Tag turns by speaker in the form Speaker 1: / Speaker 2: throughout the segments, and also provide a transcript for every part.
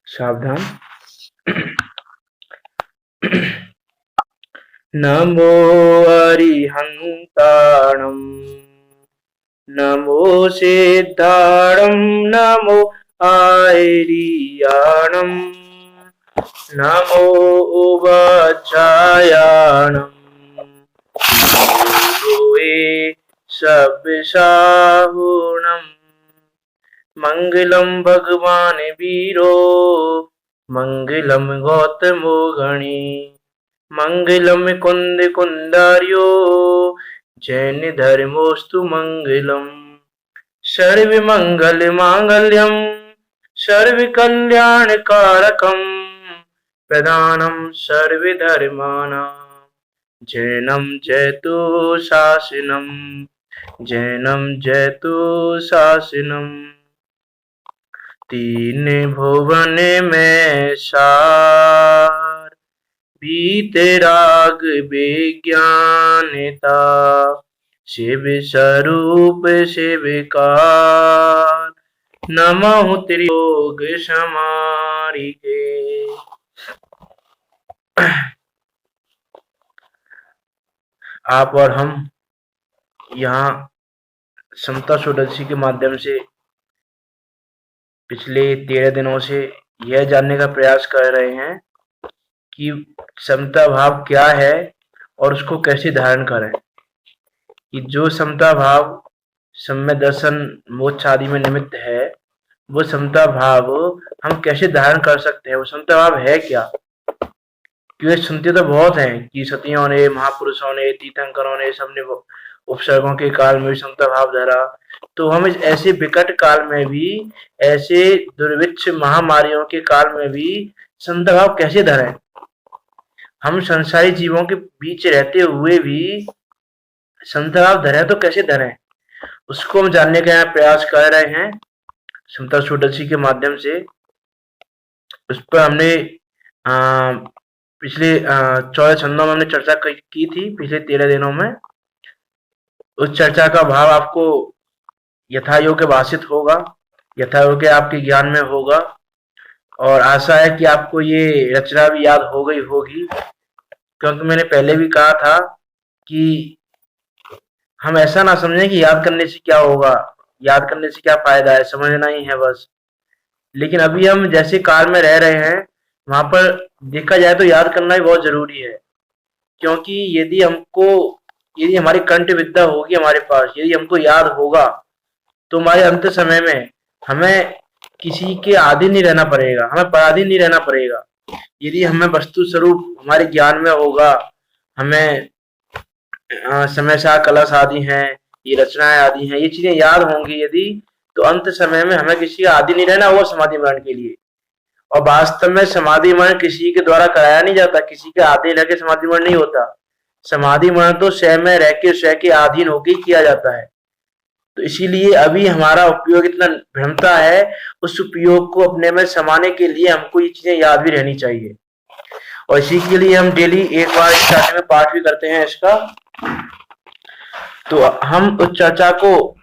Speaker 1: सावधान। नमो अरिहन्ताणम् नमो सिद्धाणम् नमो आयर्याणम् नमो उवाचायाणम् नमो सब्बसाहुणम् मंगलम भगवान वीरो मंगलम गौतमो गणी मंगलम कुंद कुंदार्यो जैन धर्मोस्तु मंगलम सर्व मंगल मांगल्यम सर्व कल्याण कारकम प्रधानम सर्व धर्माणां जैनम जयतु शासनम जैनम जयतु शासनम तीन भुवन में सार वीतराग विज्ञानता शिव स्वरूप शिवकार नमः त्रिलोक समारिके। आप और हम यहाँ समता षोडशी के माध्यम से पिछले 13 दिनों से यह जानने का प्रयास कर रहे हैं कि समता भाव क्या है और उसको कैसे धारण करें। कि जो समता भाव सम्य दर्शन मोक्ष आदि में निमित्त है, वो समता भाव हम कैसे धारण कर सकते हैं, वो समता भाव है क्या। क्योंकि सुनते तो बहुत हैं कि सतियों ने, महापुरुषों ने, तीर्थंकरों ने, सबने उपसर्गों के काल में भी समता भाव धरा। तो हम इस ऐसे विकट काल में भी, ऐसे दुर्भिक्ष महामारियों के काल में भी समता भाव कैसे धरें। हम संसारी जीवों के बीच रहते हुए भी समता भाव धरें तो कैसे धरें, उसको हम जानने का यहाँ प्रयास कर रहे हैं समता षोडशी के माध्यम से। उस पर हमने पिछले 14 छंदों में हमने चर्चा की थी पिछले 13 दिनों में। उस चर्चा का भाव आपको यथायोग्य भाषित होगा, यथायोग्य आपके ज्ञान में होगा, और आशा है कि आपको ये रचना भी याद हो गई होगी। क्योंकि मैंने पहले भी कहा था कि हम ऐसा ना समझें कि याद करने से क्या होगा, याद करने से क्या फायदा है, समझना ही है बस। लेकिन अभी हम जैसे काल में रह रहे हैं, वहां पर देखा जाए तो याद करना भी बहुत जरूरी है। क्योंकि यदि हमारी कंठ विद्या होगी हमारे पास, यदि हमको याद होगा, तो हमारे अंत समय में हमें किसी के आधीन नहीं रहना पड़ेगा, हमें पराधीन नहीं रहना पड़ेगा। यदि हमें वस्तु स्वरूप हमारे ज्ञान में होगा, हमें समय सा कलश आदि हैं, ये रचनाएं आदि हैं, ये चीजें याद होंगी यदि, तो अंत समय में हमें किसी का आदि नहीं रहना वो समाधि मरण के लिए। और वास्तव में समाधि मरण किसी के द्वारा कराया नहीं जाता, किसी के आधीन रह के समाधि मरण नहीं होता। समाधि मरण तो स्वयं में रह के आधीन होके ही किया जाता है। तो इसीलिए अभी हमारा उपयोग इतना भ्रमता है, उस उपयोग को अपने में समाने के लिए हमको ये चीजें याद भी रहनी चाहिए। और इसी के लिए हम डेली एक बार स्टार्टिंग में पाठ भी करते हैं इसका। तो हम उस चर्चा को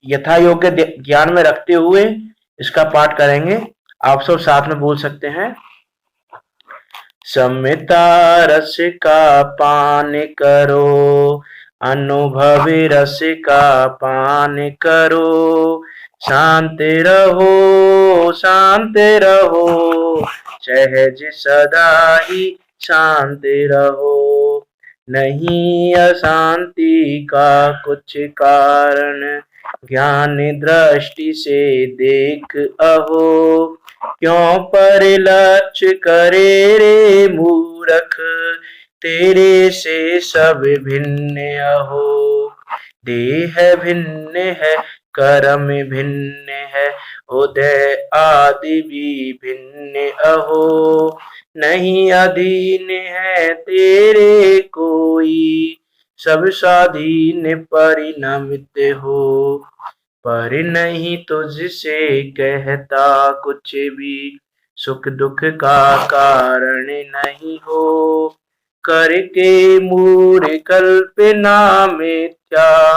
Speaker 1: यथा योग्य ज्ञान में रखते हुए इसका पाठ करेंगे। आप सब साथ में बोल सकते हैं। सम्यता रस का पान करो, अनुभवी रस का पान करो, शांत रहो सहज सदा ही शांत रहो। नहीं अशांति का कुछ कारण, ज्ञान दृष्टि से देख अहो। क्यों पर लक्ष्य करे रे मूरख, तेरे से सब भिन्न अहो। देह भिन्न है, कर्म भिन्न है, उदय आदि भी भिन्न अहो। नहीं अधीन है तेरे कोई, सब स्वाधीन परिणमित हो। पर नहीं तुझसे कहता कुछ भी, सुख दुख का कारण नहीं हो। करके मूढ़ कल्पना मिथ्या,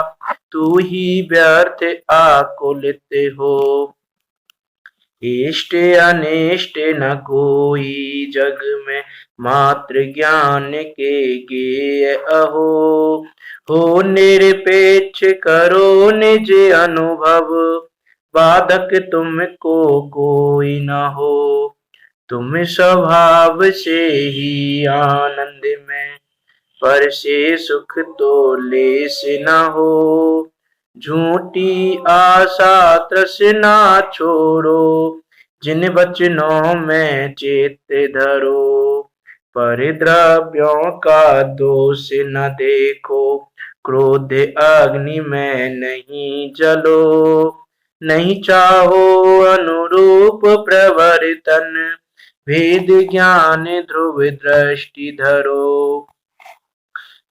Speaker 1: तू ही व्यर्थ आकुलित हो। इष्ट अनिष्ट न कोई जग में, मात्र ज्ञान के गेय अहो। हो निरपेक्ष करो निज अनुभव, बाधक तुमको कोई न हो। तुम स्वभाव से ही आनंद में, पर से सुख तो लेस न हो। झूठी आशा तृष्णा छोड़ो, जिन वचनों में चित्त धरो। परिद्रव्यों का दोष न देखो, क्रोध अग्नि में नहीं जलो। नहीं चाहो अनुरूप प्रवर्तन, भेद ज्ञान ध्रुव दृष्टि धरो।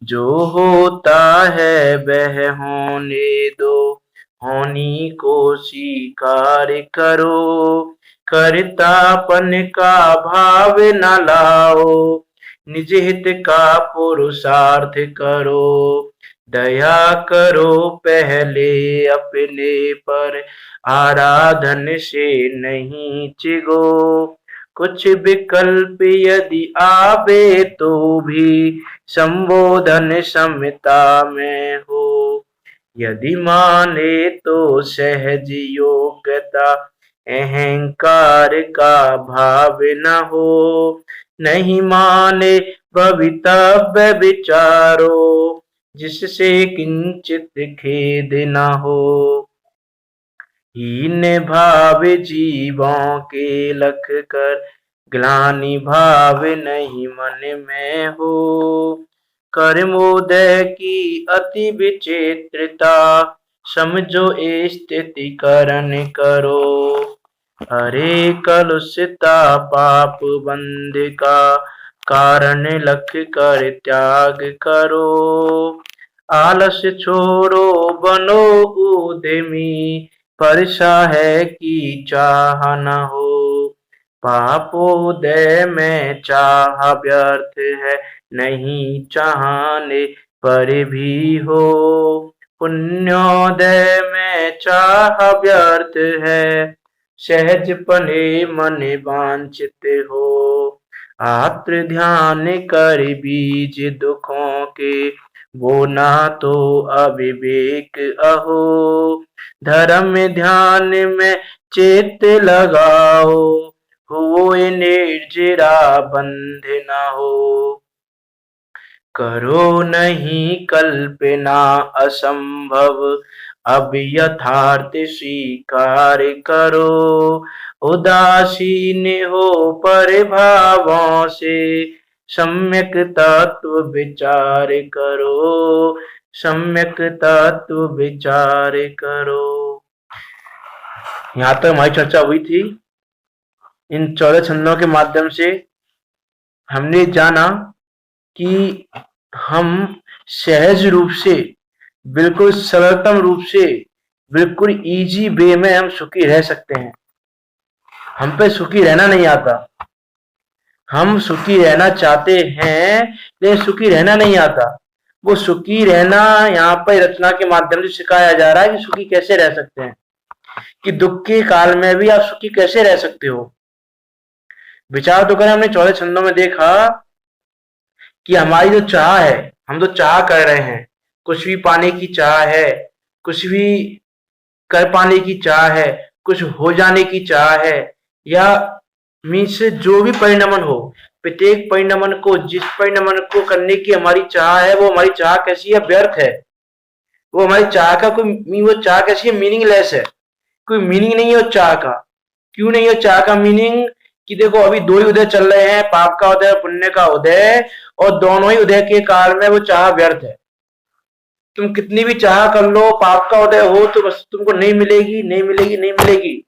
Speaker 1: जो होता है वह होने दो, होनी को स्वीकार करो। कर्तापन का भाव न लाओ, निज हित का पुरुषार्थ करो। दया करो पहले अपने पर, आराधन से नहीं चिगो। कुछ विकल्प यदि आवे तो भी, संबोधन समता में हो। यदि माने तो सहज योग्यता, अहंकार का भाव न हो। नहीं माने भवितव्य विचारो, जिससे किंचित खेद न हो। हीन भाव जीवों के लख कर, ग्लानि भाव नहीं मन में हो। कर्मोदय की अति विचित्रता, समझो स्थिति करण करो। हरे कलुषता पाप बंध का, कारण लख कर त्याग करो। आलस छोड़ो बनो उद्यमी, परसा है कि चाह न हो। पापोदय में चाह व्यर्थ है, नहीं चाहने पर भी हो। पुण्योदय में चाह व्यर्थ है, सहज पने मन वांछित हो। आत्र ध्यान कर बीज दुखों के, वो ना तो अविवेक अहो। धर्म ध्यान में चित्त लगाओ, होए निर्जरा बंध न हो। करो नहीं कल्पना असंभव, अब यथार्थ स्वीकार करो। उदासीन हो पर भावों से, सम्यक तत्व विचार करो। सम्यक तत्व विचार करो। यहाँ तक हमारी चर्चा हुई थी। इन 14 छंदों के माध्यम से हमने जाना कि हम सहज रूप से, बिल्कुल सरलतम रूप से, बिल्कुल इजी वे में हम सुखी रह सकते हैं। हम पे सुखी रहना नहीं आता। हम सुखी रहना चाहते हैं लेकिन सुखी रहना नहीं आता। वो सुखी रहना यहाँ पर रचना के माध्यम से सिखाया जा रहा है कि सुखी कैसे रह सकते हैं, कि दुख के काल में भी आप सुखी कैसे रह सकते हो। विचार तो करें, हमने 14 छंदों में देखा कि हमारी जो चाह है, हम तो चाह कर रहे हैं, कुछ भी पाने की चाह है, कुछ भी कर पाने की चाह है, कुछ हो जाने की चाह है, या मीन्स जो भी परिणमन हो, प्रत्येक परिणमन को, जिस परिणमन को करने की हमारी चाह है, वो हमारी चाह कैसी है? व्यर्थ है। वो हमारी चाह का कोई, वो चाह कैसी है? मीनिंगलेस है। कोई मीनिंग नहीं है उस चाह का। क्यों नहीं है चाह का मीनिंग? कि देखो अभी दो ही उदय चल रहे हैं, पाप का उदय और पुण्य का उदय, और दोनों ही उदय के काल में वो चाह व्यर्थ है। तुम कितनी भी चाह कर लो, पाप का उदय हो तो बस तुमको नहीं मिलेगी, नहीं मिलेगी, नहीं मिलेगी।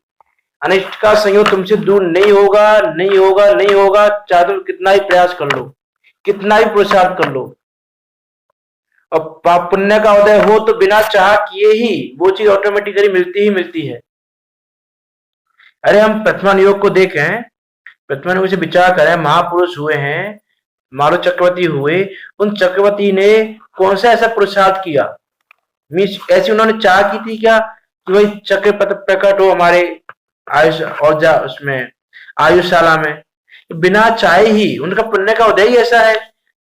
Speaker 1: अनिष्ट का संयोग तुमसे दूर नहीं होगा, नहीं होगा, नहीं होगा, चाहे तुम कितना ही प्रयास कर लो, कितना ही पुरुषार्थ कर लो। और पाप पुण्य का उदय हो तो बिना चाह किए ही वो चीज ऑटोमेटिकली मिलती ही मिलती है। अरे हम प्रथमान योग को देखें, प्रथमान योग से विचार करें, महापुरुष हुए हैं, मारो चक्रवर्ती हुए, उन चक्रवर्ती ने कौन सा ऐसा पुरुषार्थ किया? मीन्स ऐसी उन्होंने चाह की थी क्या कि भाई चक्र प्रकट हो हमारे आयुष औजा उसमें आयुशाला में, बिना चाहे ही उनका पुण्य का उदय ही ऐसा है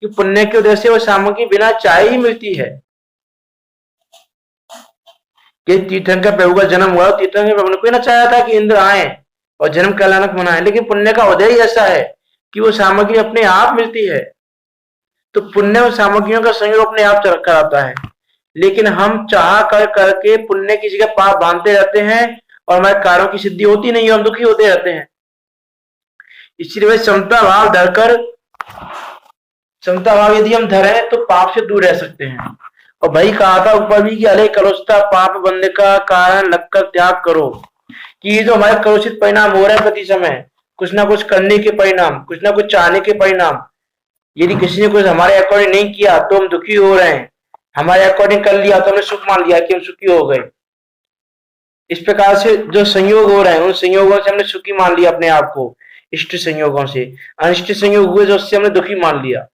Speaker 1: कि पुण्य के उदय से वो सामग्री बिना चाहे ही मिलती है। कि तीर्थंकर प्रभु का जन्म हुआ, तीर्थंकर प्रभु ने कोई ना चाहा था कि इंद्र आए और जन्म कल्याणक मनाए, लेकिन पुण्य का उदय ही ऐसा है कि वो सामग्री अपने आप मिलती है। तो पुण्य और सामग्रियों का संयोग अपने आप कराता है, लेकिन हम चाह कर करके पुण्य की जगह पाप बांधते रहते हैं और हमारे कार्यों की सिद्धि होती नहीं है, हम दुखी होते रहते हैं। इसलिए समता भाव धरकर, समता भाव यदि हम धरे तो पाप से दूर रह सकते हैं। और भाई कहा था ऊपर भी कि अले कलुषता पाप बंध का कारण लगकर त्याग करो, कि ये जो हमारे कलुषित परिणाम हो रहे हैं प्रति समय, कुछ ना कुछ करने के परिणाम, कुछ ना कुछ चाहने के परिणाम, यदि किसी ने कुछ हमारे अकॉर्डिंग नहीं किया तो हम दुखी हो रहे हैं, हमारे अकॉर्डिंग कर लिया तो हमने सुख मान लिया कि हम सुखी हो गए। इस प्रकार से जो संयोग हो रहे हैं उन संयोगों से हमने सुखी मान लिया अपने आप को, इष्ट संयोगों से। अनिष्ट संयोग हुए जो उससे हमने दुखी मान लिया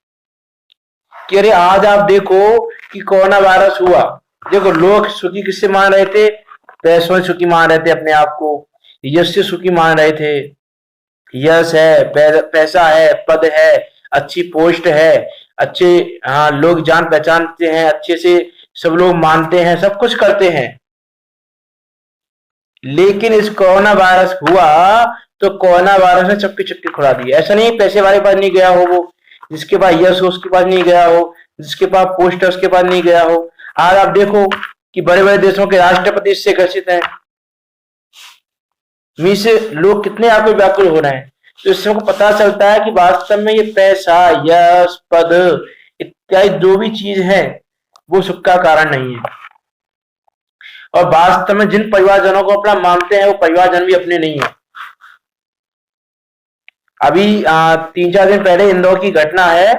Speaker 1: कि अरे आज आप देखो कि कोरोना वायरस हुआ, देखो लोग सुखी किससे मान रहे थे, पैसों से सुखी मान रहे थे अपने आप को, यश से सुखी मान रहे थे, यश है, पैसा है, पद है, अच्छी पोस्ट है, अच्छे हाँ लोग जान पहचानते हैं, अच्छे से सब लोग मानते हैं, सब कुछ करते हैं। लेकिन इस कोरोना वायरस हुआ तो कोरोना वायरस ने चक्की चक्की खुड़ा दी। ऐसा नहीं पैसे वाले पास नहीं गया हो, वो जिसके पास यश हो उसके पास नहीं गया हो, जिसके पास पोस्ट है उसके पास नहीं गया हो। आज आप देखो कि बड़े बड़े देशों के राष्ट्रपति इससे ग्रसित हैं, मी से लोग कितने आपको व्याकुल हो रहे हैं। तो इससे हमको पता चलता है कि वास्तव में ये पैसा, यश, पद इत्यादि जो भी चीज है वो सुख का कारण नहीं है। और वास्तव में जिन परिवारजनों को अपना मानते हैं वो परिवारजन भी अपने नहीं है। अभी 3-4 दिन पहले इंदौर की घटना है।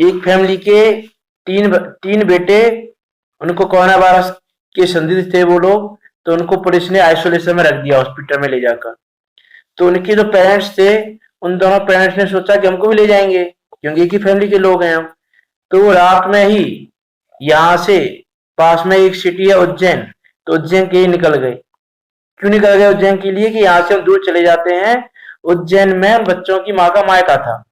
Speaker 1: एक फैमिली के तीन बेटे, उनको कोरोना वायरस के संदिग्ध थे वो लोग, तो उनको पुलिस ने आइसोलेशन में रख दिया हॉस्पिटल में ले जाकर। तो उनके जो पेरेंट्स थे उन दोनों पेरेंट्स ने सोचा कि हमको भी ले जाएंगे क्योंकि एक ही फैमिली के लोग हैं हम। तो वो रात में ही यहाँ से पास में एक सिटी है उज्जैन, तो उज्जैन के ही निकल गए। क्यों निकल गए उज्जैन के लिए कि यहाँ से हम दूर चले जाते हैं। उज्जैन में बच्चों की माँ का मायका था,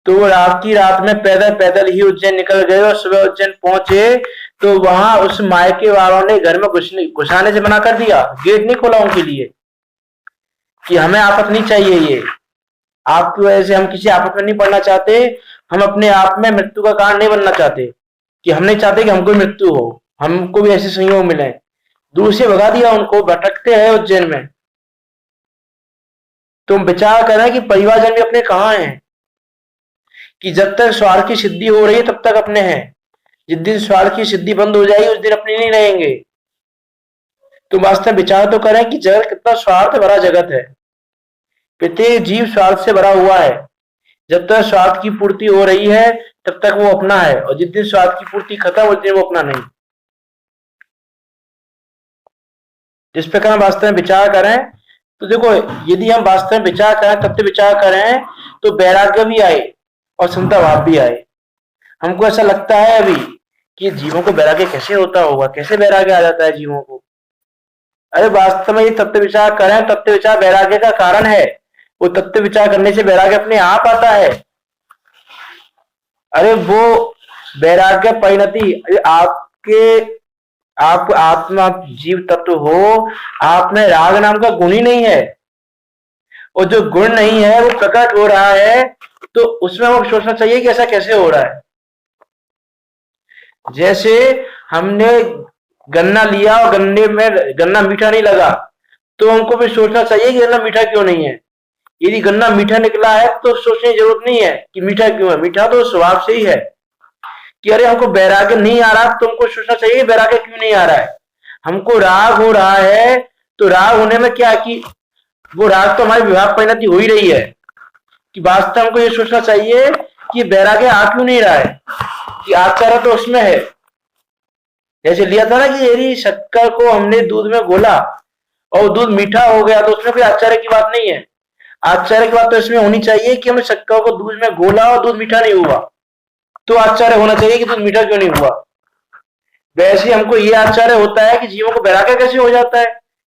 Speaker 1: तो वो रात में पैदल पैदल ही उज्जैन निकल गए और सुबह उज्जैन पहुंचे तो वहां उस मायके वालों ने घर में घुसाने से मना कर दिया, गेट नहीं खोला उनके लिए कि हमें आफत नहीं चाहिए, ये आपकी वजह से हम किसी आफत में नहीं पड़ना चाहते, हम अपने आप में मृत्यु का कारण नहीं बनना चाहते, कि हम नहीं चाहते कि हमको मृत्यु हो, हमको भी ऐसे संयोग मिले। दूर से भगा दिया उनको, भटकते हैं उज्जैन में। तुम विचार करें कि परिवारजन भी अपने कहाँ हैं, कि जब तक स्वार्थ की सिद्धि हो रही है तब तक अपने हैं, जिस दिन स्वार्थ की सिद्धि बंद हो जाएगी उस दिन अपने नहीं रहेंगे। तुम वास्तव विचार तो करें कि जगत कितना स्वार्थ भरा जगत है, प्रत्येक जीव स्वार्थ से भरा हुआ है। जब तक स्वार्थ की पूर्ति हो रही है तब तक वो अपना है, और जिस दिन स्वार्थ की पूर्ति खत्म उस दिन वो अपना नहीं। जिस प्रकार हम वास्तव में विचार करें तो देखो, यदि हम वास्तव में विचार करें, तब तो विचार करें तो वैराग्य भी आए और समता भाव भी आए। हमको ऐसा लगता है अभी कि जीवों को वैराग्य कैसे होता होगा, कैसे वैराग्य आ जाता है जीवों को। अरे वास्तव में ये तत्व विचार करें, तत्व विचार वैराग्य का कारण है। वो तत्व विचार करने से वैराग्य अपने आप आता है। अरे वो वैराग्य परिणति आप आत्मा जीव तत्व हो, आप में राग नाम का गुण ही नहीं है, और जो गुण नहीं है वो प्रकट हो रहा है, तो उसमें वो सोचना चाहिए कि ऐसा कैसे हो रहा है। जैसे हमने गन्ना लिया और गन्ने में गन्ना मीठा नहीं लगा, तो हमको भी सोचना चाहिए कि गन्ना मीठा क्यों नहीं है। यदि गन्ना मीठा निकला है तो सोचने की जरूरत नहीं है कि मीठा क्यों है, मीठा तो स्वभाव से ही है। कि अरे हमको वैराग्य नहीं आ रहा, तो हमको सोचना चाहिए वैराग्य क्यों नहीं आ रहा है। हमको राग हो रहा है, तो राग होने में क्या कि वो राग तो हमारी विभाग परिणति हो ही रही है, कि वास्तव हमको ये सोचना चाहिए कि वैराग्य आ क्यों नहीं रहा है, कि आचार्य तो उसमें है। जैसे लिया था ना कि यदि शक्कर को हमने दूध में घोला और दूध मीठा हो गया तो उसमें कोई आश्चर्य की बात नहीं है। आश्चर्य की बात तो इसमें होनी चाहिए कि हमने शक्कर को दूध में घोला और दूध मीठा नहीं हुआ, तो आश्चर्य होना चाहिए कि दूध मीठा क्यों नहीं हुआ। वैसे हमको ये आश्चर्य होता है कि जीवों को वैराग्य कैसे हो जाता है,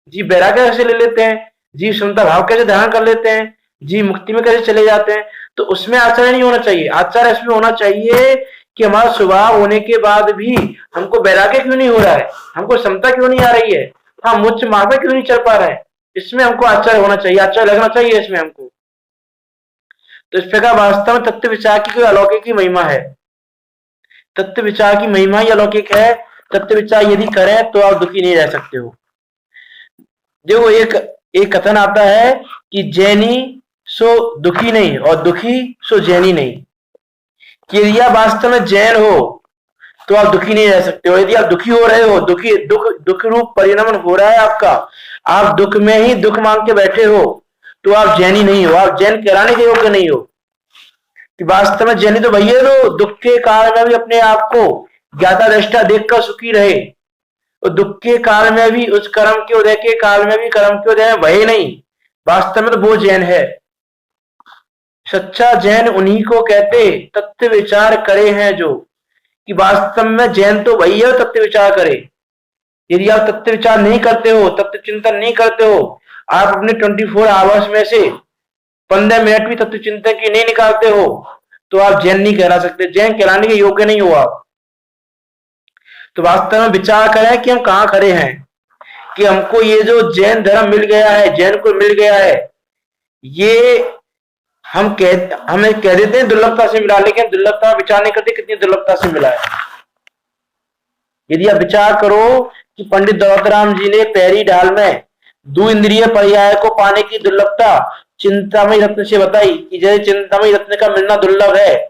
Speaker 1: जीव वैराग्य कैसे ले लेते हैं, जीव समता भाव कैसे धारण कर लेते हैं, जीव मुक्ति में कैसे चले जाते हैं। तो उसमें आचार्य नहीं होना चाहिए। आचार्य इसमें होना चाहिए कि हमारा स्वभाव होने के बाद भी हमको वैराग्य क्यों नहीं हो रहा है, हमको समता क्यों नहीं आ रही है, हम उच्च मार्ग में क्यों नहीं चल पा रहे हैं। इसमें हमको आचार्य होना चाहिए, आचार्य लगना चाहिए इसमें हमको। तो इस प्रकार वास्तव में तत्व विचार की कोई अलौकिक ही महिमा है। तत्व विचार की महिमा ही अलौकिक है। तत्व विचार यदि करें तो आप दुखी नहीं रह सकते हो। देखो एक कथन आता है कि जैनी सो दुखी नहीं और दुखी सो जैनी नहीं। कि यदि आप वास्तव में जैन हो तो आप दुखी नहीं रह सकते हो। यदि आप दुखी हो रहे हो, दुख रूप परिणमन हो रहा है आपका, आप दुख में ही दुख मांग के बैठे हो, तो आप जैनी नहीं हो, आप जैन कहलाने के योग्य नहीं हो। कि वास्तव में जैनी तो भैया जो दुख के काल में भी अपने आप को ज्ञाता दृष्टा देखकर सुखी रहे, और दुख के काल में भी उस कर्म के उदय के काल में भी कर्म के उदय में भय नहीं, वास्तव में तो वो जैन है। सच्चा जैन उन्हीं को कहते तत्व विचार करे हैं जो। कि वास्तव में जैन तो वही है तत्व विचार करे। यदि आप तत्व विचार नहीं करते हो, तत्व चिंतन नहीं करते हो, आप अपने 24 आवर्स में से 15 मिनट भी तत्व चिंतन की नहीं निकालते हो, तो आप जैन नहीं कहला सकते, जैन कहलाने के योग्य नहीं हो आप। तो वास्तव में विचार करें कि हम कहाँ खड़े हैं, कि हमको ये जो जैन धर्म मिल गया है, जैन को मिल गया है, ये हमें कह देते हैं दुर्लभता से मिला, लेकिन दुर्लभता विचार नहीं करते कितनी दुर्लभता से मिला है। यदि आप विचार करो कि पंडित दौलतराम जी ने पैरी ढाल में दो इंद्रिय पर्याय को पाने की दुर्लभता चिंतामणि रत्न से बताई, कि जैसे चिंतामणि रत्न का मिलना दुर्लभ है।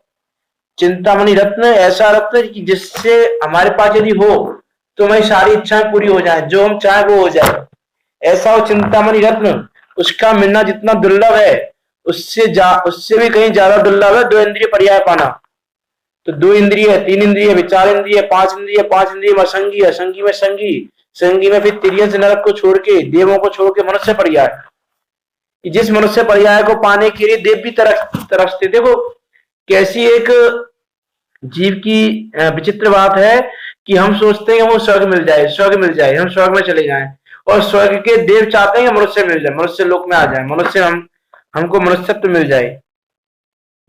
Speaker 1: चिंतामणि रत्न ऐसा रत्न कि जिससे हमारे पास यदि हो तो हमारी सारी इच्छाएं पूरी हो जाए, जो हम चाहे वो हो जाए, ऐसा वो चिंतामणि रत्न। उसका मिलना जितना दुर्लभ है, उससे भी कहीं ज्यादा दुर्लभ है दो इंद्रिय पर्याय पाना। तो दो इंद्रिय, तीन इंद्रिय, विचार इंद्रिय, पांच इंद्रिय में असंगी, असंगी में संगी, संगी में फिर तिर्यंस नरक को छोड़ के, देवों को छोड़ के मनुष्य पर्याय। जिस मनुष्य पर्याय को पाने के लिए देव भी तरसते। देखो कैसी एक जीव की विचित्र बात है कि हम सोचते हैं वो स्वर्ग मिल जाए, स्वर्ग मिल जाए, हम स्वर्ग में चले जाएं, और स्वर्ग के देव चाहते हैं मनुष्य मिल जाए, मनुष्य लोक में आ जाए, हमको मनुष्यत्व मिल जाए।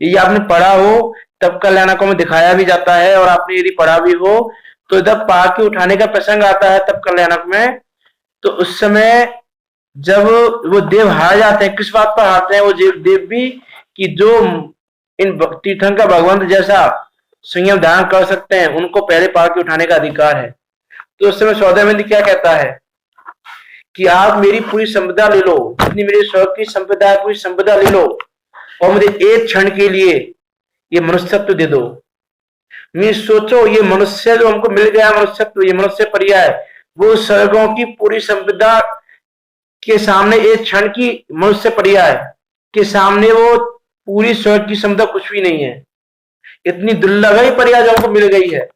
Speaker 1: ये आपने पढ़ा हो तब कल्याणकों में दिखाया भी जाता है, और आपने यदि पढ़ा भी हो तो जब पहाड़ के उठाने का प्रसंग आता है तब कल्याणक में, तो उस समय जब वो देव हार जाते हैं, किस बात पर हारते हैं वो देव भी, कि जो इन तीर्थंकर भगवंत जैसा संयम धारण कर सकते हैं उनको पहले पहाड़ के उठाने का अधिकार है। तो उस समय सौदामिनी क्या कहता है कि आप मेरी पूरी संपदा ले लो, जितनी मेरी स्वर्ग की संपदा है पूरी संपदा ले लो, और मुझे एक क्षण के लिए ये मनुष्यत्व दे दो। मैं सोचो ये मनुष्य जो हमको मिल गया मनुष्यत्व, ये मनुष्य पर्याय, वो स्वर्गों की पूरी संपदा के सामने एक क्षण की मनुष्य पर्याय के सामने वो पूरी स्वर्ग की संपदा कुछ भी नहीं है। इतनी दुर्लभ ही पर्याय जो हमको मिल गई है,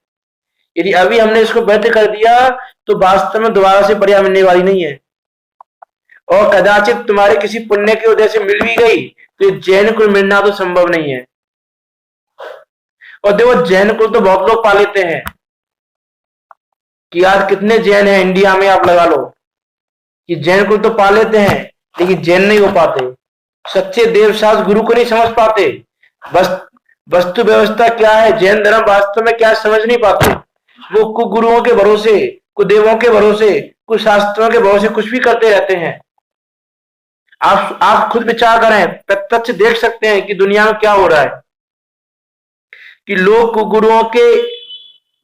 Speaker 1: यदि अभी हमने इसको व्यर्थ कर दिया तो वास्तव में दोबारा से पर्याय मिलने वाली नहीं है। और कदाचित तुम्हारे किसी पुण्य के उदय से मिल भी गई तो जैन को मिलना तो संभव नहीं है। और देखो जैन को तो बहुत लोग पा लेते हैं, कि आज कितने जैन हैं इंडिया में, आप लगा लो कि जैन को तो पा लेते हैं, लेकिन जैन नहीं हो पाते, सच्चे देवशास्त्र गुरु को नहीं समझ पाते। बस वस्तु व्यवस्था क्या है, जैन धर्म वास्तव में क्या समझ नहीं पाते। वो कुगुरुओं के भरोसे, कुदेवों के भरोसे, कुछ शास्त्रों के भरोसे कुछ भी करते रहते हैं। आप खुद विचार करें, प्रत्यक्ष देख सकते हैं कि दुनिया में क्या हो रहा है, कि लोग कुगुरुओं के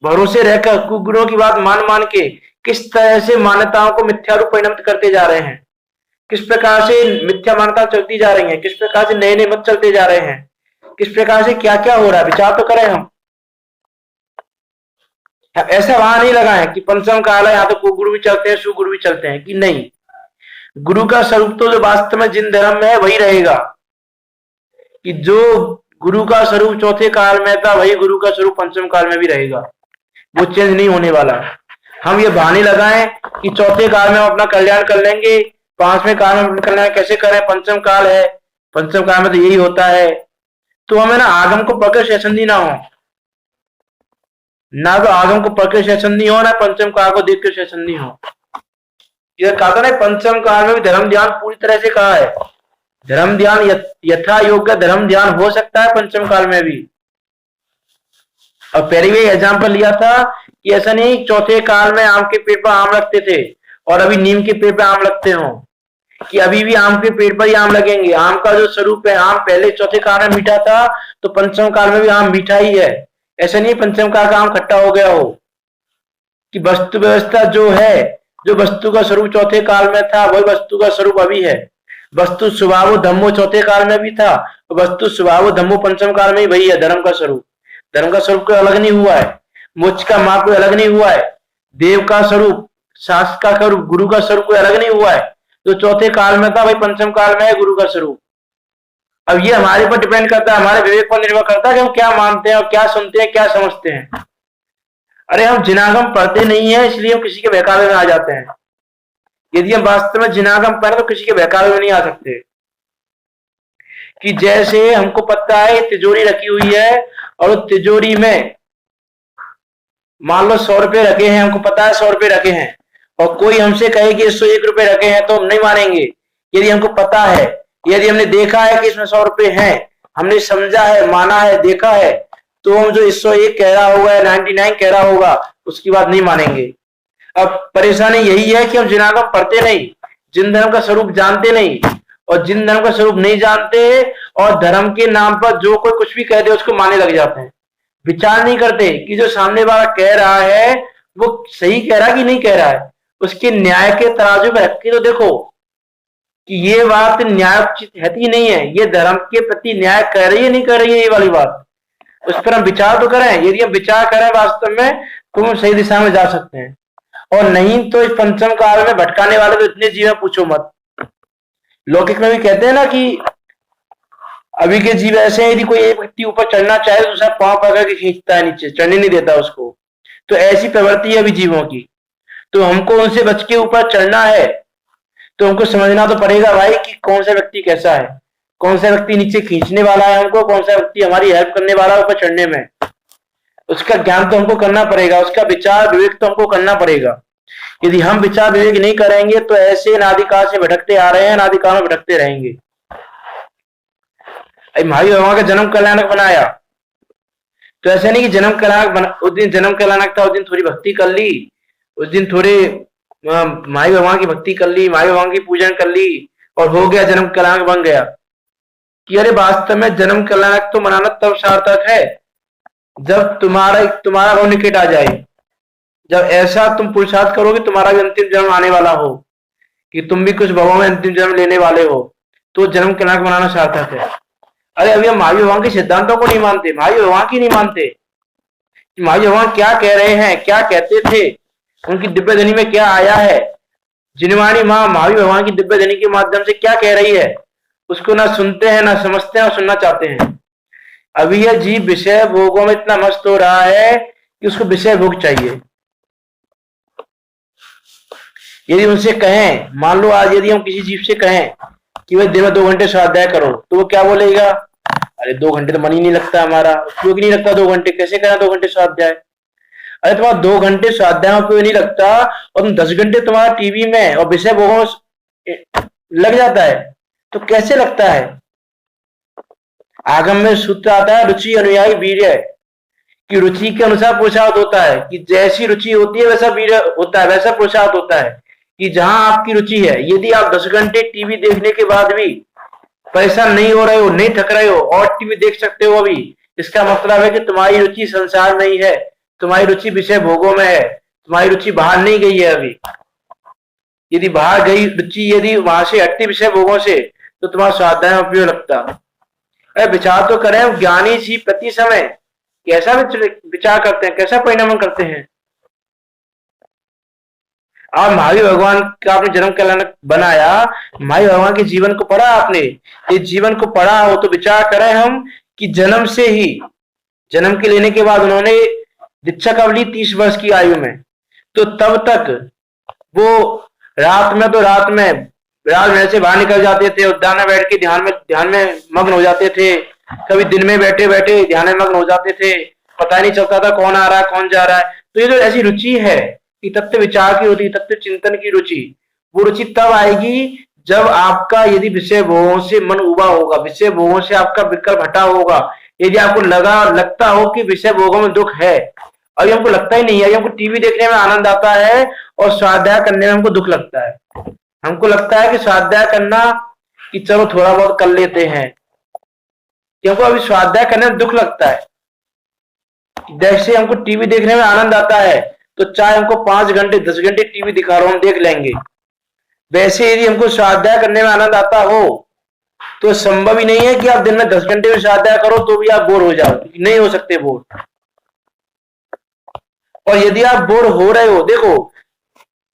Speaker 1: भरोसे रहकर, कुगुरुओं की बात मान के किस तरह से मान्यताओं को मिथ्या रूप परिणमित करते जा रहे हैं, किस प्रकार से मिथ्या मान्यता चलती जा रही है, किस प्रकार से नए नए मत चलते जा रहे हैं, किस प्रकार से क्या क्या हो रहा है, विचार तो करें हम। ऐसा वहां नहीं लगाए कि पंचम काल है, यहाँ तो कुगुरु भी चलते हैं सुगुरु भी चलते हैं, कि नहीं, गुरु का स्वरूप तो जो वास्तव में जिन धर्म में है वही रहेगा। कि जो गुरु का स्वरूप चौथे काल में था वही गुरु का स्वरूप पंचम काल में भी रहेगा, वो चेंज नहीं होने वाला। हम ये बहाने लगाएं कि चौथे काल में हम अपना कल्याण कर लेंगे, पांचवें काल में अपना कल्याण कैसे करें, पंचम काल है, पंचम काल में तो यही होता है, तो हमें ना आगम को पकड़ शेषंदी ना हो, ना तो आगम को पकड़ शेषंदी हो, ना पंचम काल को देख कर शेषंदी हो। इधर कहा था ना पंचम काल में भी धर्म ध्यान पूरी तरह से कहा है। धर्म ध्यान यथा योग्य धर्म ध्यान हो सकता है पंचम काल में भी। और पहले भी एग्जाम्पल लिया था कि ऐसा नहीं चौथे काल में आम के पेड़ पर आम लगते थे और अभी नीम के पेड़ पर आम लगते हो, कि अभी भी आम के पेड़ पर ही आम लगेंगे। आम का जो स्वरूप है, आम पहले चौथे काल में मीठा था तो पंचम काल में भी आम मीठा ही है। ऐसा नहीं पंचम काल का आम खट्टा हो गया हो। कि वस्तु व्यवस्था जो है, जो वस्तु का स्वरूप चौथे काल में था वही वस्तु का स्वरूप अभी है। वस्तु स्वभाव धम्मो चौथे काल में भी था, वस्तु स्वभाव धम्मो पंचम काल में ही वही है धर्म का स्वरूप। धर्म का स्वरूप कोई अलग नहीं हुआ है, मोक्ष का मार्ग कोई अलग नहीं हुआ है, देव का स्वरूप, शास्त्र का स्वरूप, गुरु का स्वरूप कोई अलग नहीं हुआ है। जो चौथे काल में था वही पंचम काल में है गुरु का स्वरूप। अब ये हमारे ऊपर डिपेंड करता है, हमारे विवेक पर निर्भर करता है कि हम क्या मानते हैं और क्या सुनते हैं, क्या समझते हैं। अरे हम जिनागम पढ़ते नहीं है इसलिए हम किसी के बहकावे में आ जाते हैं। यदि हम वास्तव में जिनागम पढ़े तो किसी के बहकावे में नहीं आ सकते। कि जैसे हमको पता है तिजोरी रखी हुई है और तिजोरी में मान लो 100 रुपए रखे हैं, हमको पता है 100 रुपए रखे हैं, और कोई हमसे कहे कि 101 रुपए रखे हैं तो हम नहीं मानेंगे। यदि हमको पता है, यदि हमने देखा है कि इसमें 100 रुपए हैं, हमने समझा है, माना है, देखा है, तो हम जो 101 कह रहा होगा या 99 कह रहा होगा उसकी बात नहीं मानेंगे। अब परेशानी यही है कि हम जिनागम पढ़ते नहीं, जिन धर्म का स्वरूप जानते नहीं, और जिन धर्म का स्वरूप नहीं जानते और धर्म के नाम पर जो कोई कुछ भी कह दे उसको मानने लग जाते हैं। विचार नहीं करते कि जो सामने वाला कह रहा है वो सही कह रहा है कि नहीं कह रहा है। उसके न्याय के तराजू में रख के तो देखो कि ये बात न्यायोचित है कि नहीं है, ये धर्म के प्रति न्याय कर रही है नहीं कर रही है, ये वाली बात उस पर हम विचार तो करें। यदि हम विचार करें वास्तव में तो हम सही दिशा में जा सकते हैं, और नहीं तो इस पंचम काल में भटकाने वाले तो इतने जीव हैं पूछो मत। लौकिक में भी कहते हैं ना कि अभी के जीव ऐसे हैं, यदि कोई एक व्यक्ति ऊपर चढ़ना चाहे तो दूसरा पांव पकड़ के खींचता है नीचे, चढ़ने नहीं देता उसको। तो ऐसी प्रवृत्ति है अभी जीवों की। तो हमको उनसे बच के ऊपर चढ़ना है तो हमको समझना तो पड़ेगा भाई कि कौन सा व्यक्ति कैसा है, कौन सा व्यक्ति नीचे खींचने वाला है हमको, कौन सा व्यक्ति हमारी हेल्प करने वाला है ऊपर चढ़ने में। उसका ज्ञान तो हमको करना पड़ेगा, उसका विचार विवेक तो हमको करना पड़ेगा। यदि हम विचार विवेक नहीं करेंगे तो ऐसे अनादिकाल से भटकते आ रहे हैं, अनादिकाल में भटकते रहेंगे। भाई भगवान का जन्म कल्याणक बनाया तो ऐसे नहीं कि जन्म कल्याणक उस दिन जन्म कल्याणक था, उस दिन थोड़ी भक्ति कर ली, उस दिन थोड़े माई भगवान की भक्ति कर ली, माई भगवान की पूजन कर ली और हो गया जन्म कल्याणक बन गया। कि अरे वास्तव में जन्म कल्याणक तो मनाना तब सार्थक है जब तुम्हारा वो निकट आ जाए, जब ऐसा तुम पुरुषार्थ करोगे तुम्हारा भी अंतिम जन्म आने वाला हो, कि तुम भी कुछ भवों में अंतिम जन्म लेने वाले हो, तो जन्म कल्याणक मनाना सार्थक है। अरे अभी हम महावीर भगवान के सिद्धांतों को नहीं मानते, महावीर भगवान की नहीं मानते। महावीर भगवान क्या कह रहे हैं, क्या कहते थे, उनकी दिव्य ध्वनि में क्या आया है, जिनवाणी माँ महावीर भगवान की दिव्य ध्वनि के माध्यम से क्या कह रही है, उसको ना सुनते हैं, ना समझते हैं और सुनना चाहते हैं। अभी यह जीव विषय भोगों में इतना मस्त हो रहा है कि उसको विषय भोग चाहिए। यदि उनसे कहें, मान लो आज यदि हम किसी जीव से कहें कि भाई दिन में 2 घंटे स्वाध्याय करो, तो वो क्या बोलेगा, अरे 2 घंटे तो मन ही नहीं लगता हमारा, उपयोग नहीं लगता 2 घंटे, कैसे करें 2 घंटे स्वाध्याय। अरे तुम्हारा 2 घंटे स्वाध्याय में उपयोग नहीं लगता और तुम 10 घंटे तुम्हारा टीवी में और विषय भोगों में लग जाता है, तो कैसे लगता है। आगम में सूत्र आता है रुचि अनुयायी वीर्य, कि रुचि के अनुसार पुरुषार्थ होता है, कि जैसी रुचि होती है वैसा वीर्य होता है, वैसा पुरुषार्थ होता है। कि जहां आपकी रुचि है, यदि आप 10 घंटे टीवी देखने के बाद भी परेशान नहीं हो रहे हो, नहीं थक रहे हो और टीवी देख सकते हो अभी, इसका मतलब है कि तुम्हारी रुचि संसार में ही है, तुम्हारी रुचि विषय भोगों में है, तुम्हारी रुचि बाहर नहीं गई है अभी। यदि बाहर गई रुचि, यदि वहां से हटती विषय भोगों से, तो तुम्हारा स्वाध्याय में उपयोग लगता। अरे विचार तो करें, ज्ञानी जी प्रति समय कैसा विचार करते हैं, कैसा परिणाम करते हैं। आप महावीर भगवान का आपने जन्म कल्याणक बनाया, महावीर भगवान के जीवन को पढ़ा आपने, इस जीवन को पढ़ा हो तो विचार करें हम कि जन्म से ही, जन्म के लेने के बाद उन्होंने दीक्षा कब ली, 30 वर्ष की आयु में, तो तब तक वो रात में से बाहर निकल जाते थे, उद्यान में बैठ के ध्यान में मग्न हो जाते थे, कभी दिन में बैठे बैठे ध्यान में मग्न हो जाते थे, पता नहीं चलता था कौन आ रहा है कौन जा रहा है। तो ये जो ऐसी रुचि है कि तत्व विचार की रुचि, तत्व चिंतन की रुचि, वो रुचि तब आएगी जब आपका यदि विषय भोगों से मन उबा होगा, विषय भोगों से आपका विकल्प हटा होगा, यदि आपको लगता हो कि विषय भोगों में दुख है, अभी हमको लगता ही नहीं है, हमको टीवी देखने में आनंद आता है और स्वाध्याय करने में हमको दुख लगता है। हमको लगता है कि स्वाध्याय करना कि चलो थोड़ा बहुत कर लेते हैं, क्योंकि अभी स्वाध्याय करने में दुख लगता है। जैसे हमको टीवी देखने में आनंद आता है तो चाहे हमको 5 घंटे 10 घंटे टीवी दिखा रहा हूं हम देख लेंगे, वैसे यदि हमको स्वाध्याय करने में आनंद आता हो तो संभव ही नहीं है कि आप दिन में 10 घंटे में स्वाध्याय करो तो भी आप बोर हो जाओ, नहीं हो सकते बोर। और यदि आप बोर हो रहे हो, देखो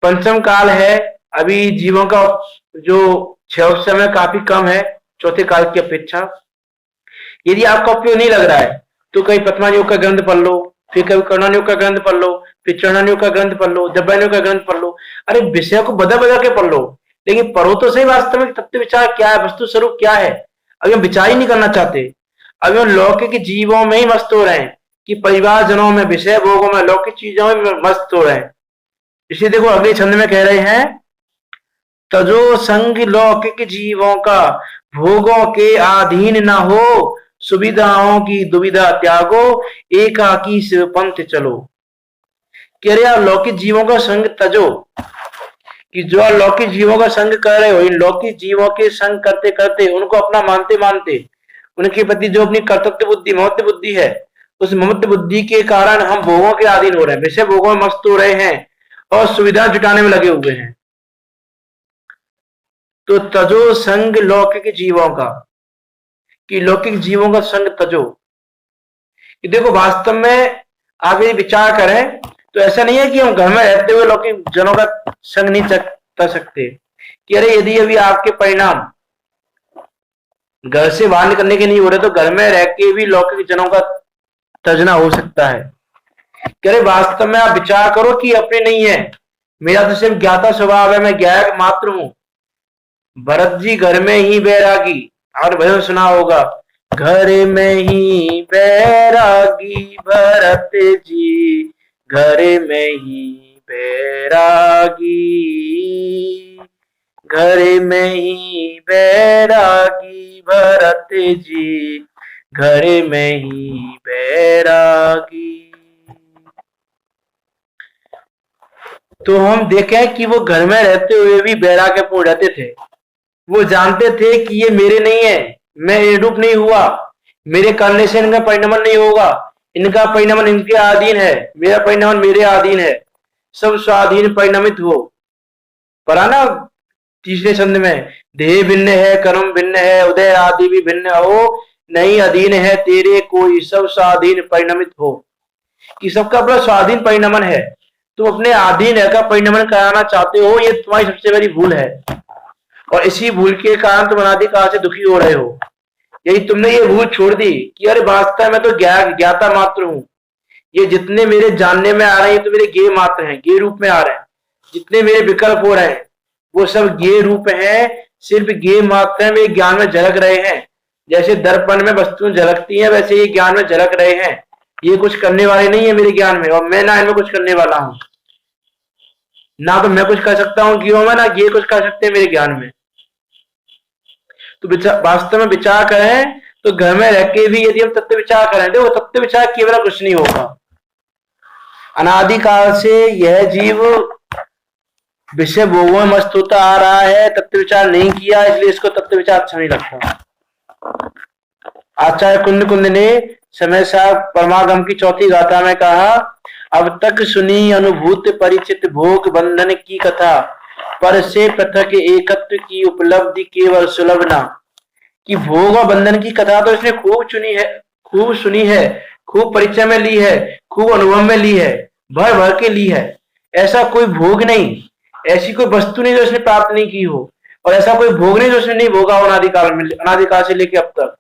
Speaker 1: पंचम काल है, अभी जीवों का जो क्षय समय काफी कम है चौथे काल की अपेक्षा। यदि आपका उपयोग नहीं लग रहा है तो कहीं पद्मान योग का ग्रंथ पढ़ लो, फिर कभी कर्णान योग का ग्रंथ पढ़ लो, फिर चरणान योग का ग्रंथ पढ़ लो, जबान योग का ग्रंथ पढ़ लो। अरे विषय को बदल बदल के पढ़ लो, लेकिन पढ़ो तो सही वास्तव में तत्व विचार क्या है, वस्तु स्वरूप क्या है। अभी हम विचार ही नहीं करना चाहते, अभी हम लौकिक जीवों में ही मस्त हो रहे हैं कि परिवार जनों में, विषय भोगों में, लौकिक चीजों में मस्त हो रहे हैं। इसलिए देखो अगले छंद में कह रहे हैं, तजो संग लौकिक जीवों का भोगों के अधीन न हो, सुविधाओं की दुविधा त्यागो, एकाकी शिव पंथ चलो। कह रहे आप लौकिक जीवों का संग तजो, कि जो लौकिक जीवों का संग कर रहे हो, इन लौकिक जीवों के संग करते करते, उनको अपना मानते मानते, उनके प्रति जो अपनी कर्तव्य बुद्धि ममत्व बुद्धि है, उस ममत्व बुद्धि के कारण हम भोगों के अधीन हो रहे हैं, विषय भोगों में मस्त हो रहे हैं और सुविधा जुटाने में लगे हुए हैं। तो तजो संग लौकिक जीवों का, कि लौकिक जीवों का संग तजो। कि देखो वास्तव में आप यदि विचार करें तो ऐसा नहीं है कि हम घर में रहते हुए लौकिक जनों का संग नहीं कर सकते। कि अरे यदि अभी आपके परिणाम घर से बाहर निकलने के नहीं हो रहे तो घर में रह के भी लौकिक जनों का तजना हो सकता है। कि अरे वास्तव में आप विचार करो कि अपने नहीं है, मेरा तो सिर्फ ज्ञाता स्वभाव है, मैं ज्ञायक मात्र हूं। भरत जी घर में ही बैरागी, और भजन सुना होगा, घर में ही बैरागी भरत जी, घर में ही बैरागी, घर में ही बैरागी भरत जी, घर में ही बैरागी। तो हम देखें कि वो घर में रहते हुए भी बैराग्य पूर्ण रहते थे। वो जानते थे कि ये मेरे नहीं है, मैं निर्रूप नहीं हुआ, मेरे करने से इनका परिणमन नहीं होगा, इनका परिणमन इनके अधीन है, मेरा परिणमन मेरे अधीन है, सब स्वाधीन परिणमित हो। पढ़ा ना तीसरे छंद में, देह भिन्न है, कर्म भिन्न है, उदय आदि भी भिन्न हो, नहीं अधीन है तेरे कोई, सब स्वाधीन परिणमित हो। कि सबका अपना स्वाधीन परिणमन है, तुम अपने अधीन रहकर परिणमन कराना चाहते हो, ये तुम्हारी सबसे बड़ी भूल है। और इसी भूल के कारण तुम अनादिकाल से दुखी हो रहे हो। यही तुमने ये भूल छोड़ दी कि अरे वास्तव में तो ज्ञाता मात्र हूं, ये जितने मेरे जानने में आ रहे हैं तो मेरे ज्ञेय मात्र हैं, ज्ञेय रूप में आ रहे हैं। जितने मेरे विकल्प हो रहे हैं वो सब ज्ञेय रूप हैं, सिर्फ ज्ञेय मात्र है, मेरे ज्ञान में झलक रहे हैं। जैसे दर्पण में वस्तुएं झलकती हैं वैसे ये ज्ञान में झलक रहे हैं, ये कुछ करने वाले नहीं है मेरे ज्ञान में, और मैं ना इनमें कुछ करने वाला हूं। ना तो मैं कुछ कर सकता हूं ज्ञेयों में, ना ये कुछ कर सकते हैं मेरे ज्ञान में। तो वास्तव में विचार करें तो घर में रह के भी यदि हम तत्व विचार करें, देखो तत्व विचार केवल कुछ नहीं होगा। अनादिकाल से यह जीव विषय भोगों में मस्त होता आ रहा है, तत्व विचार नहीं किया, इसलिए इसको तत्व विचार अच्छा नहीं लगता। आचार्य कुंद कुंद ने समय साहब परमागम की चौथी गाथा में कहा, अब तक सुनी अनुभूत परिचित भोग बंधन की कथा, पर से पृथक एकत्व की उपलब्धि केवल सुलभ ना। कि भोग और बंधन की कथा तो इसने खूब सुनी है, खूब परिचय में ली है, खूब अनुभव में ली है, भर भर के ली है। ऐसा कोई भोग नहीं, ऐसी कोई वस्तु नहीं जो इसने प्राप्त नहीं की हो, और ऐसा कोई भोग नहीं जो इसने नहीं भोगा हो अनादिकाल से लेके अब तक।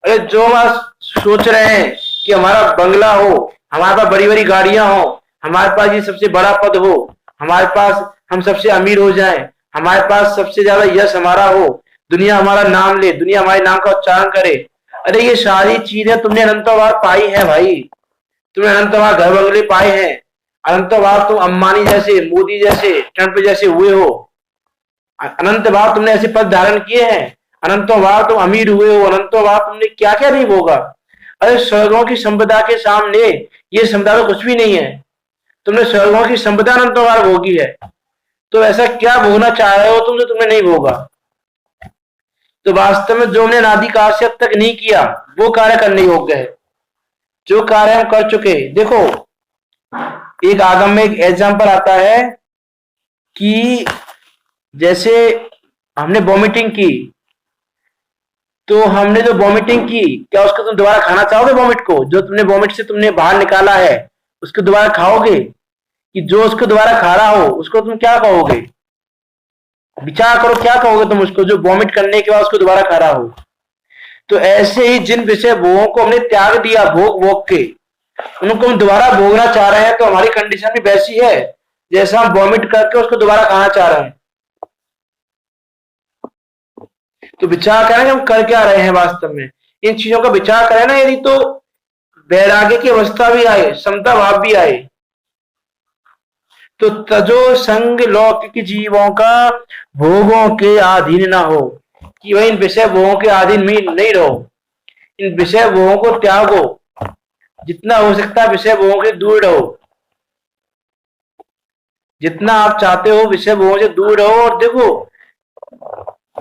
Speaker 1: अरे जो हम सोच रहे हैं कि हमारा बंगला हो, हमारे पास बड़ी बड़ी गाड़ियां हो, हमारे पास ये सबसे बड़ा पद हो, हमारे पास हम सबसे अमीर हो जाएं, हमारे पास सबसे ज्यादा यश हमारा हो, दुनिया हमारा नाम ले, दुनिया हमारे नाम का उच्चारण करे। अरे ये सारी चीजें तुमने अनंतवार पाई है भाई, तुमने अनंतवार घर बंगले पाए हैं, अनंत बार तुम अंबानी जैसे, मोदी जैसे, ट्रंप जैसे हुए हो, अनंत बार तुमने ऐसे पद धारण किए हैं, अनंतों बार तुम अमीर हुए हो, अनंतों बार तुमने क्या क्या नहीं भोगा। अरे स्वर्गों की संपदा के सामने ये संपदा तो कुछ भी नहीं है। तुमने स्वर्गों की संपदा अनंतों बार भोगी है, तो ऐसा क्या भोगना चाह रहे हो तुम जो तुमने नहीं भोगा। तो वास्तव में जो हमने अनादि काल से अब तक नहीं किया वो कार्य करने योग्य है। जो कार्य हम कर चुके, देखो एक आगम में एक एग्जाम्पल आता है कि जैसे हमने वॉमिटिंग की, तो हमने जो वॉमिटिंग की, क्या उसको तुम दोबारा खाना चाहोगे? वॉमिट को, जो तुमने वॉमिट से तुमने बाहर निकाला है उसको दोबारा खाओगे? कि जो उसको दोबारा खा रहा हो उसको तुम क्या कहोगे? विचार करो, क्या कहोगे तुम उसको जो वॉमिट करने के बाद उसको दोबारा खा रहा हो? तो ऐसे ही जिन विषय भोगों को हमने त्याग दिया भोग भोग के, उनको हम दोबारा भोगना चाह रहे हैं, तो हमारी कंडीशन भी वैसी है जैसा हम वॉमिट करके उसको दोबारा खाना चाह रहे हैं। तो विचार करें हम कर क्या रहे हैं वास्तव में, इन चीजों का विचार करें ना, यदि तो वैराग्य की अवस्था भी आए, समता भाव भी आए। तो तजो संग लौकिक जीवों का भोगों के अधीन ना हो, कि वह इन विषय भोगों के अधीन में नहीं रहो, इन विषय भोगों को त्यागो, जितना हो सकता है विषय भोगों से दूर रहो, जितना आप चाहते हो विषय भोगों से दूर रहो। और देखो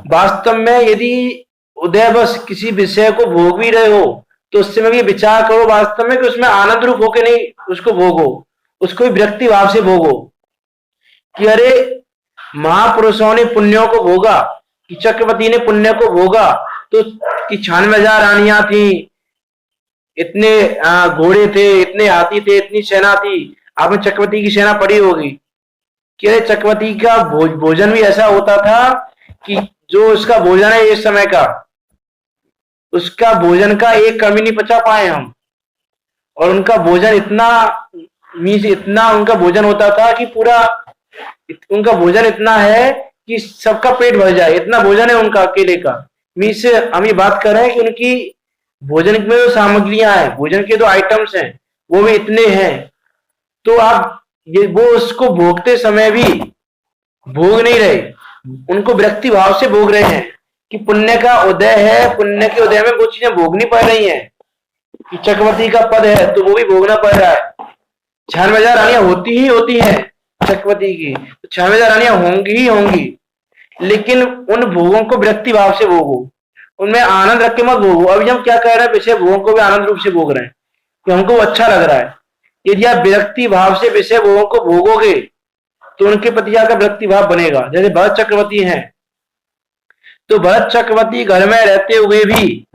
Speaker 1: वास्तव में यदि उदय बस किसी विषय को भोग भी रहे हो तो उससे में भी विचार करो वास्तव में कि उसमें आनंद रूप होके नहीं उसको भोगो, उसको भी विरक्ति भाव से भोगो। कि अरे महापुरुषों ने पुण्यों को भोगा, कि चक्रवर्ती ने पुण्य को भोगा, तो कि 96,000 रानियां थी, इतने घोड़े थे, इतने हाथी थे, इतनी सेना थी। आपने चक्रवर्ती की सेना पढ़ी होगी कि अरे चक्रवर्ती का भोजन भी ऐसा होता था कि जो उसका भोजन है इस समय का, उसका भोजन का एक कमी नहीं पचा पाए हम। और उनका भोजन इतना इतना उनका भोजन होता था कि पूरा उनका भोजन इतना है कि सबका पेट भर जाए, इतना भोजन है उनका अकेले का। मीन्स हम ये बात कर रहे हैं कि उनकी भोजन में जो सामग्रियां हैं, भोजन के जो आइटम्स हैं वो भी इतने हैं। तो आप ये वो उसको भोगते समय भी भोग नहीं रहे, उनको विरक्ति भाव से भोग रहे हैं कि पुण्य का उदय है, पुण्य के उदय में वो चीजें भोगनी पड़ रही हैं। कि चक्रवर्ती का पद है तो वो भी भोगना पड़ रहा है। 96,000 रानियां होती ही होती हैं चक्रवर्ती की, तो 96,000 रानियां होंगी ही होंगी, लेकिन उन भोगों को विरक्ति भाव से भोगो, उनमें आनंद रख के मत भोगो। अभी हम क्या कर रहे हैं, विषय भोगों को भी आनंद रूप से भोग रहे हैं कि हमको अच्छा लग रहा है। यदि आप विरक्ति भाव से विषय भोगों को भोगोगे तो उनके प्रति का विरक्ति भाव बनेगा। जैसे भरत चक्रवर्ती हैं, तो भरत चक्रवर्ती घर में रहते हुए भी,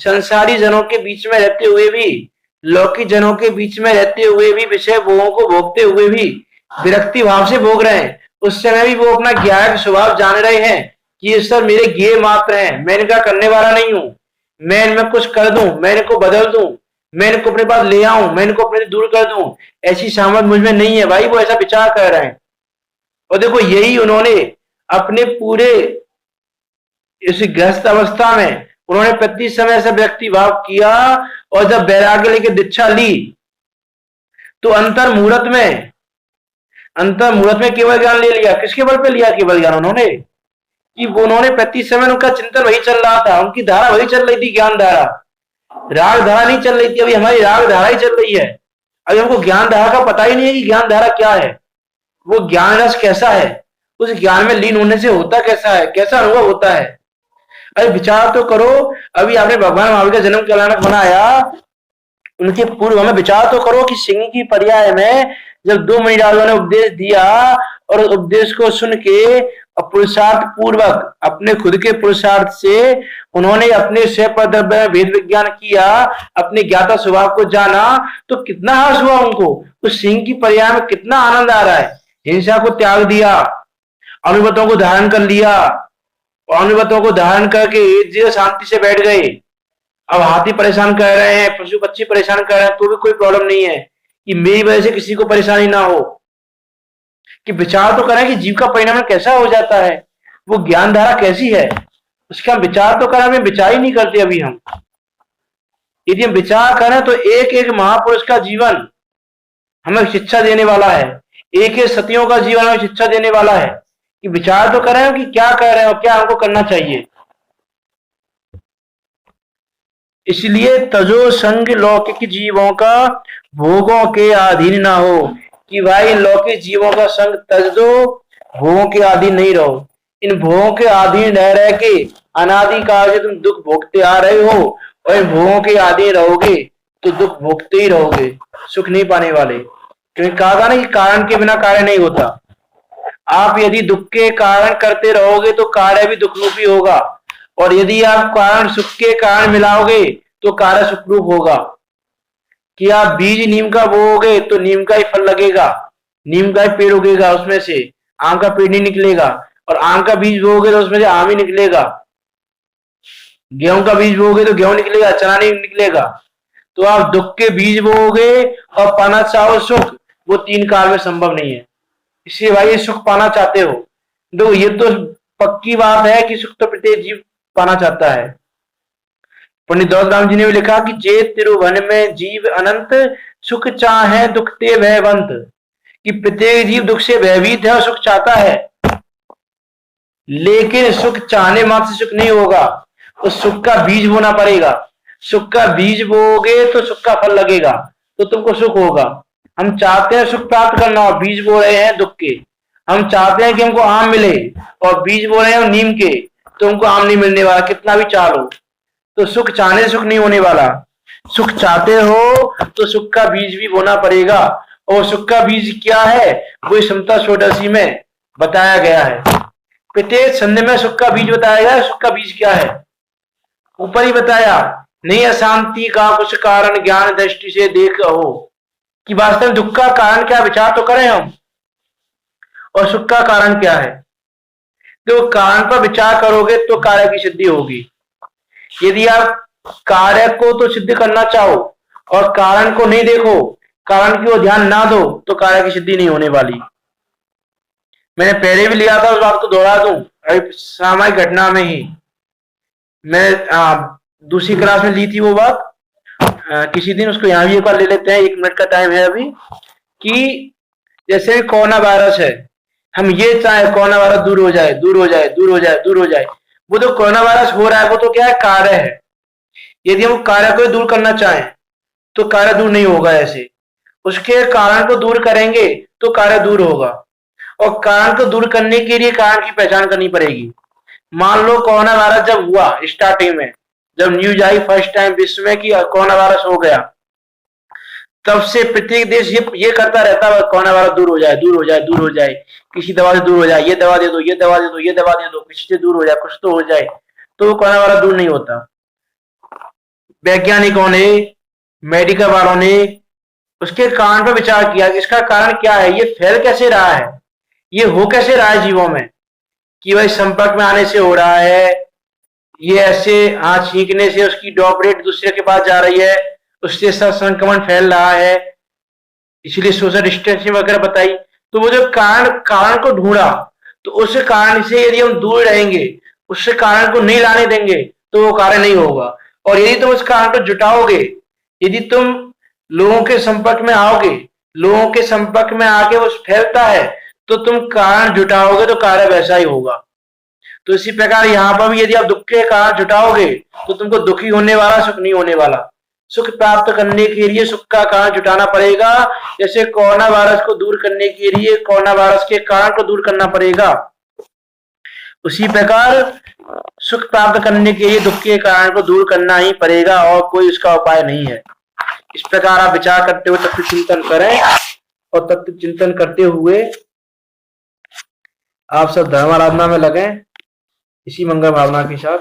Speaker 1: संसारी जनों के बीच में रहते हुए भी, लौकिक जनों के बीच में रहते हुए भी, विषय भोगों को भोगते हुए भी विरक्ति भाव से भोग रहे हैं। उस समय भी वो अपना ज्ञान स्वभाव जान रहे हैं कि ये सब मेरे ज्ञेय मात्र हैं, मैं इनका करने वाला नहीं हूं, मैं इनमें कुछ कर दूं, मैं इनको बदल दूं, मैं इनको अपने पास ले आऊं, मैं इनको अपने दूर कर दूं, ऐसी सामर्थ मुझ में नहीं है। भाई वो ऐसा विचार कर रहे हैं। और देखो यही उन्होंने अपने पूरे इस गृहस्थ अवस्था में उन्होंने प्रति समय ऐसा व्यक्ति भाव किया। और जब वैराग्य लेके दीक्षा ली तो अंतर मुहूर्त में केवल ज्ञान ले लिया। किसके बल पे लिया केवल ज्ञान? उन्होंने कि उन्होंने प्रति समय उनका चिंतन वही चल रहा था, उनकी धारा वही चल रही थी, ज्ञान धारा, राग धारा नहीं चल रही थी। अभी हमारी राग धारा ही चल रही है। अभी हमको ज्ञान धारा का पता ही नहीं है कि ज्ञान धारा क्या है, वो ज्ञान रस कैसा है, उस ज्ञान में लीन होने से होता कैसा है, कैसा अनुभव होता है। अरे विचार तो करो, अभी आपने भगवान महावीर का जन्म कल्याणक बनाया, उनके पूर्व में विचार तो करो कि सिंह की पर्याय में जब 2 मणिराजों ने उपदेश दिया और उपदेश को सुन के पुरुषार्थ पूर्वक अपने खुद के पुरुषार्थ से उन्होंने अपने स्वयं भेद विज्ञान किया, अपने ज्ञाता स्वभाव को जाना, तो कितना हर्ष हुआ उनको। उस सिंह की पर्याय में कितना आनंद आ रहा है। हिंसा को त्याग दिया, अनुमतों को धारण कर लिया, अनुमतों को धारण करके एक जगह शांति से बैठ गए। अब हाथी परेशान कर रहे हैं, पशु पक्षी परेशान कर रहे हैं, तो भी कोई प्रॉब्लम नहीं है कि मेरी वजह से किसी को परेशानी ना हो। कि विचार तो करें कि जीव का परिणाम कैसा हो जाता है, वो ज्ञान धारा कैसी है, उसका विचार तो करें। हमें विचार ही नहीं करते अभी हम। यदि हम विचार करें तो एक एक महापुरुष का जीवन हमें शिक्षा देने वाला है, एक ही सतियों का जीवन हमें शिक्षा देने वाला है कि विचार तो करें कि क्या कर रहे हो, क्या हमको करना चाहिए। इसलिए तजो संग लौकिक जीवों का भोगों के अधीन ना हो, कि भाई लौकिक जीवों का संग तज दो, भोगों के अधीन नहीं रहो। इन भोगों के अधीन रह रह के अनादि काल से तुम दुख भोगते आ रहे हो, और इन भोगों के अधीन रहोगे तो दुख भोगते ही रहोगे, सुख नहीं पाने वाले। क्योंकि कहा था ना कि कारण के बिना कार्य नहीं होता। आप यदि दुख के कारण करते रहोगे तो कार्य भी दुख रूपी होगा, और यदि आप कारण सुख के कारण मिलाओगे तो कार्य सुखरूप होगा। कि आप बीज नीम का बोओगे तो नीम का ही फल लगेगा, नीम का ही पेड़ उगेगा, उसमें से आम का पेड़ नहीं निकलेगा। और आम का बीज बोओगे तो उसमें से आम ही निकलेगा। गेहूं का बीज बोओगे तो गेहूं निकलेगा, चना नहीं निकलेगा। तो आप दुख के बीज बोओगे और पाना चाहो सुख, वो तीन काल में संभव नहीं है। इसलिए भाई ये सुख पाना चाहते हो, तो ये तो पक्की बात है कि सुख तो प्रत्येक जीव पाना चाहता है। पंडित दौलतराम जी ने भी लिखा कि जे तिरुवन में जीव अनंत, सुख चाहे दुख ते भयवंत। कि प्रत्येक जीव दुख से भयभीत है और सुख चाहता है, लेकिन सुख चाहने मात्र से सुख नहीं होगा, उस सुख का बीज बोना पड़ेगा। सुख का बीज बोओगे तो सुख का फल लगेगा, तो तुमको सुख होगा। हम चाहते हैं सुख प्राप्त करना और बीज बो रहे हैं दुख के। हम चाहते हैं कि हमको आम मिले और बीज बो रहे हैं नीम के, तो हमको आम नहीं मिलने वाला, कितना भी चाह लो। तो सुख चाहने से सुख नहीं होने वाला। सुख चाहते हो तो सुख का बीज भी बोना पड़ेगा, और सुख का बीज क्या है वो समता षोडशी में बताया गया है। प्रत्येक संधि में सुख का बीज बताया गया है। सुख का बीज क्या है ऊपर ही बताया, नहीं अशांति का कुछ कारण ज्ञान दृष्टि से देख हो। कि वास्तव में दुख का कारण क्या, विचार तो करें हम, और सुख का कारण क्या है। तो कारण पर विचार करोगे तो कार्य की सिद्धि होगी। यदि आप कार्य को तो सिद्ध करना चाहो और कारण को नहीं देखो, कारण की ओर ध्यान ना दो, तो कार्य की सिद्धि नहीं होने वाली। मैंने पहले भी लिया था, उस बात को दोहरा दूं। अभी सामायिक घटना में ही मैं दूसरी क्लास में ली थी वो बात। किसी दिन उसको यहाँ भी एक बार ले लेते हैं, 1 मिनट का टाइम है अभी। कि जैसे कोरोना वायरस है, हम ये चाहे कोरोना वायरस दूर हो जाए, दूर हो जाए, दूर हो जाए, दूर हो जाए। वो तो कोरोना वायरस हो रहा है, वो तो क्या है, कार्य है। यदि हम कार्य को दूर करना चाहें तो कार्य दूर नहीं होगा ऐसे। उसके कारण को दूर करेंगे तो कार्य दूर होगा, और कारण को दूर करने के लिए कारण की पहचान करनी पड़ेगी। मान लो कोरोना वायरस जब हुआ स्टार्टिंग में, जब न्यूज आई फर्स्ट टाइम विश्व में कि कोरोना वायरस हो गया, तब से प्रत्येक देश ये करता रहता है कोरोना वायरस दूर हो जाए, दूर हो जाए, दूर हो जाए, किसी दवा से दूर हो जाए, ये दवा दे दो, ये दवा दे दो, ये दवा दे दो, किसी से दूर हो जाए, कुछ तो हो जाए। तो वो कोरोना वायरस दूर नहीं होता। वैज्ञानिकों ने, मेडिकल वालों ने उसके कारण पर विचार किया कि इसका कारण क्या है, ये फैल कैसे रहा है, ये हो कैसे रहा है जीवों में। कि भाई संपर्क में आने से हो रहा है, ये ऐसे हाथ छींकने से उसकी ड्रॉपलेट दूसरे के पास जा रही है, उससे संक्रमण फैल रहा है, इसलिए सोशल डिस्टेंसिंग वगैरह बताई। तो वो जो कारण को ढूंढा, तो उस कारण से यदि हम दूर रहेंगे, उस कारण को नहीं लाने देंगे, तो वो कार्य नहीं होगा। और यदि तुम उस कारण को जुटाओगे, यदि तुम लोगों के संपर्क में आओगे, लोगों के संपर्क में आके वो फैलता है, तो तुम कारण जुटाओगे तो कार्य वैसा ही होगा। तो इसी प्रकार यहाँ पर भी यदि आप दुख के कारण जुटाओगे तो तुमको दुखी होने वाला, सुख नहीं होने वाला। सुख प्राप्त करने के लिए सुख का कारण जुटाना पड़ेगा। जैसे कोरोना वायरस को दूर करने के लिए कोरोना वायरस के कारण को दूर करना पड़ेगा, उसी प्रकार सुख प्राप्त करने के लिए दुख के कारण को दूर करना ही पड़ेगा, और कोई उसका उपाय नहीं है। इस प्रकार आप विचार करते हुए तत्व चिंतन करें, और तत्व चिंतन करते हुए आप सब धर्म आराधना में लगें, इसी मंगल भावना के साथ।